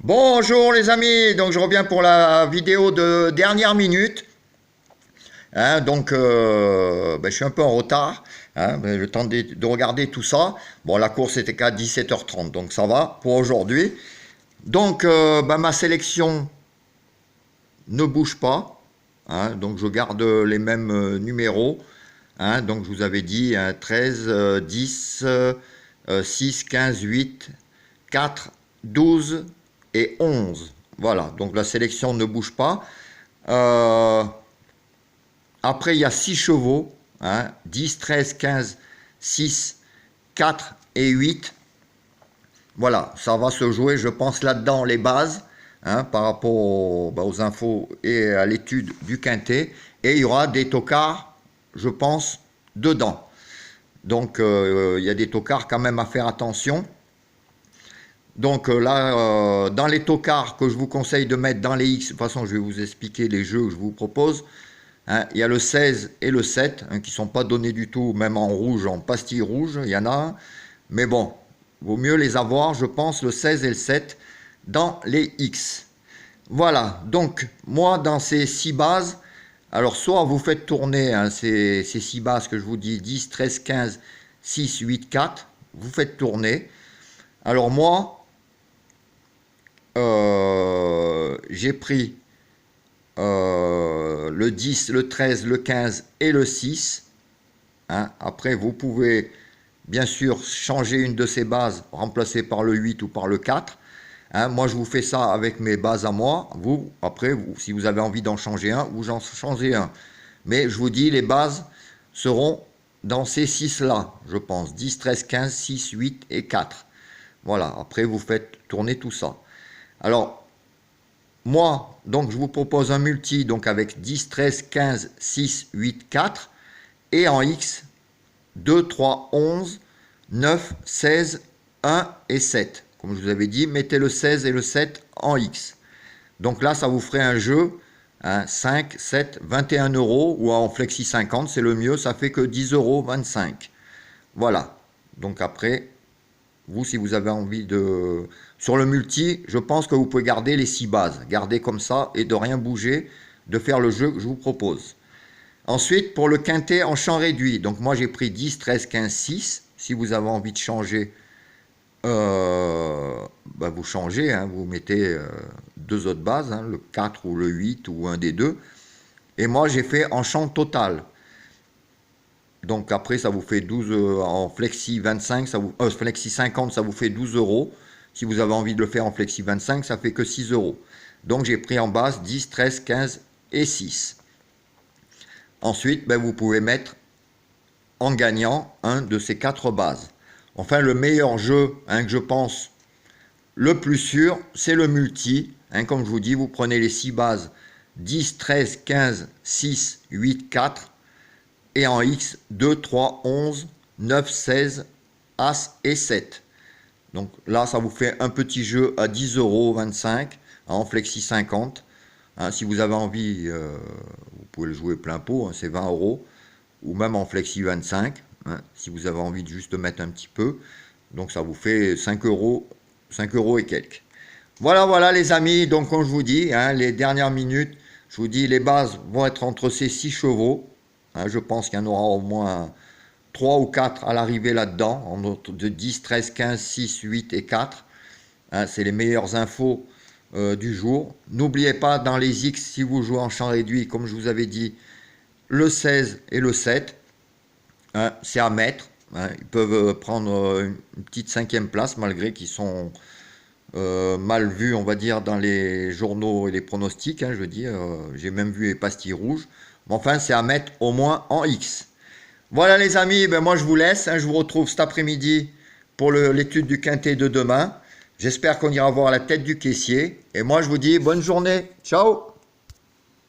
Bonjour les amis, donc je reviens pour la vidéo de dernière minute. Je suis un peu en retard, mais le temps de regarder tout ça. Bon, la course était qu'à 17h30, donc ça va pour aujourd'hui. Ma sélection ne bouge pas, donc je garde les mêmes numéros. Donc je vous avais dit 13, 10, 6, 15, 8, 4, 12 et 11. Voilà, donc la sélection ne bouge pas. Euh, Après, il y a 6 chevaux, 10, 13, 15, 6, 4 et 8. Voilà, ça va se jouer, je pense, là-dedans, les bases, par rapport aux infos et à l'étude du quintet. Et il y aura des tocards, je pense, dedans. Il y a des tocards quand même à faire attention. Dans les tocards que je vous conseille de mettre dans les X, de toute façon, je vais vous expliquer les jeux que je vous propose. Il y a le 16 et le 7, qui ne sont pas donnés du tout, même en rouge, en pastille rouge, il y en a un. Mais bon, vaut mieux les avoir, je pense, le 16 et le 7 dans les X. Voilà, donc moi, dans ces 6 bases, alors soit vous faites tourner ces 6 bases que je vous dis, 10, 13, 15, 6, 8, 4, vous faites tourner. Alors moi, j'ai pris le 10, le 13, le 15 et le 6. Après, vous pouvez bien sûr changer une de ces bases, remplacer par le 8 ou par le 4. Moi, je vous fais ça avec mes bases à moi. Vous, après, si vous avez envie d'en changer un, vous en changez un. Mais je vous dis, les bases seront dans ces 6-là, je pense. 10, 13, 15, 6, 8 et 4. Voilà, après, vous faites tourner tout ça. Alors, moi, donc, je vous propose un multi donc avec 10, 13, 15, 6, 8, 4. Et en X, 2, 3, 11, 9, 16, 1 et 7. Comme je vous avais dit, mettez le 16 et le 7 en X. Donc là, ça vous ferait un jeu 5, 7, 21 euros ou en Flexi 50, c'est le mieux, ça fait que 10 euros 25. Voilà. Donc après, vous, si vous avez envie de... Sur le multi, je pense que vous pouvez garder les 6 bases. Garder comme ça et de rien bouger, de faire le jeu que je vous propose. Ensuite, pour le quintet en champ réduit, donc moi j'ai pris 10, 13, 15, 6. Si vous avez envie de changer, vous changez, vous mettez deux autres bases, le 4 ou le 8 ou un des deux. Et moi j'ai fait en champ total. Donc après ça vous fait 12 en flexi 25, flexi 50 ça vous fait 12 euros. Si vous avez envie de le faire en flexi 25, ça fait que 6 euros. Donc j'ai pris en base 10, 13, 15 et 6. Ensuite, vous pouvez mettre en gagnant un de ces 4 bases. Enfin, le meilleur jeu, que je pense le plus sûr, c'est le multi. Comme je vous dis, vous prenez les 6 bases 10, 13, 15, 6, 8, 4 et en X 2, 3, 11, 9, 16, As et 7. Donc là, ça vous fait un petit jeu à 10 euros 25 en Flexi 50. Si vous avez envie, vous pouvez le jouer plein pot, c'est 20 euros. Ou même en Flexi 25, si vous avez envie de juste mettre un petit peu. Donc ça vous fait 5 euros et quelques. Voilà les amis, donc comme je vous dis, les dernières minutes, je vous dis les bases vont être entre ces 6 chevaux. Je pense qu'il y en aura au moins 3 ou 4 à l'arrivée là-dedans, de 10, 13, 15, 6, 8 et 4. C'est les meilleures infos du jour. N'oubliez pas, dans les X, si vous jouez en champ réduit, comme je vous avais dit, le 16 et le 7, c'est à mettre. Ils peuvent prendre une petite 5e place, malgré qu'ils sont mal vus, on va dire, dans les journaux et les pronostics. Je veux dire, j'ai même vu les pastilles rouges. Mais enfin, c'est à mettre au moins en X. Voilà les amis, moi je vous laisse. Je vous retrouve cet après-midi pour l'étude du quintet de demain. J'espère qu'on ira voir la tête du caissier. Et moi je vous dis bonne journée. Ciao!